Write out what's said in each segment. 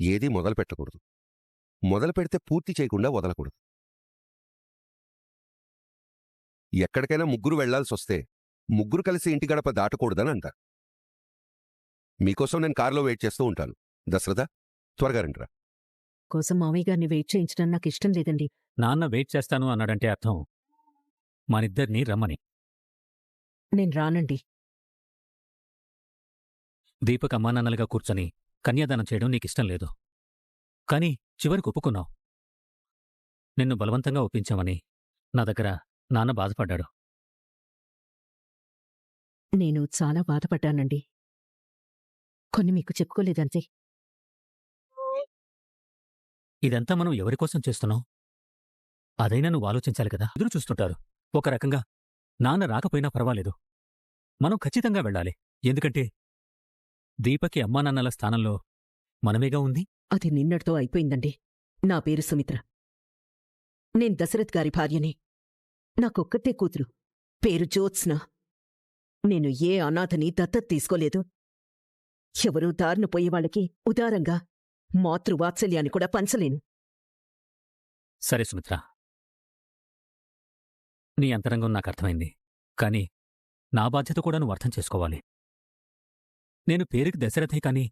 ఏదీ మొదలు పెట్టకూడదు. మొదలు పెడితే పూర్తి చేయకుండా వదలకూడదు. ఎక్కడికైనా ముగ్గురు వెళ్లాల్సొస్తే ముగ్గురు కలిసి ఇంటి గడప దాటకూడదని అంటారు. మీకోసం నేను కారులో వెయిట్ చేస్తూ ఉంటాను. దశరథ, త్వరగా రండిరా. కోసం మామయ్య గారిని వెయిట్ చేయించడం నాకు ఇష్టం లేదండి. నాన్న వెయిట్ చేస్తాను అన్నాడంటే అర్థం మనిద్దరినీ రమ్మని. నేను రానండి. దీపక్ అమ్మానాన్నలుగా కూర్చొని కన్యాదానం చేయడం నీకిష్టం లేదు. కాని చివరికి ఒప్పుకున్నావు. నిన్ను బలవంతంగా ఒప్పించామని నా దగ్గర నాన్న బాధపడ్డాడు. నేను చాలా బాధపడ్డానండి. కొన్ని మీకు చెప్పుకోలేదంతే. ఇదంతా మనం ఎవరికోసం చేస్తున్నాం? అదైనా నువ్వు ఆలోచించాలి కదా. ఎదురు చూస్తుంటారు. ఒక రకంగా నాన్న రాకపోయినా పర్వాలేదు, మనం ఖచ్చితంగా వెళ్ళాలి. ఎందుకంటే దీపకి అమ్మానాన్నల స్థానంలో మనమేగా ఉంది. అది నిన్నటితో అయిపోయిందండి. నా పేరు సుమిత్ర. నేను దశరథ్ గారి భార్యని. నాకొక్కతే కూతురు, పేరు జ్యోత్స్న. నేను ఏ అనాథని దత్తత తీసుకోలేదు. ఎవరూ దారిన పోయేవాళ్ళకి ఉదారంగా మాతృవాత్సల్యాన్ని కూడా పంచలేను. సరే సుమిత్ర, నీ అంతరంగం నాకర్థమైంది. కాని నా బాధ్యత కూడా నువ్వు అర్థం చేసుకోవాలి. నేను పేరుకి దశరథే కాని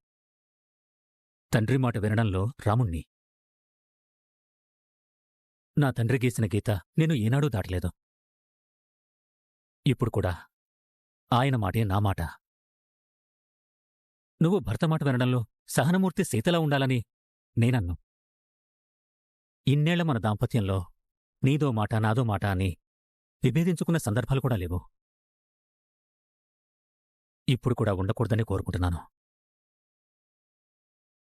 తండ్రి మాట వినడంలో రాముణ్ణి. నా తండ్రి గీసిన గీత నేను ఏనాడూ దాటలేదు. ఇప్పుడు కూడా ఆయన మాటే నా మాట. నువ్వు భర్త మాట వినడంలో సహనమూర్తి సీతలా ఉండాలని నేనన్ను. ఇన్నేళ్ల మన దాంపత్యంలో నీదో మాట నాదో మాట అని విభేదించుకున్న సందర్భాలు కూడా లేవు. ఇప్పుడు కూడా ఉండకూడదని కోరుకుంటున్నాను.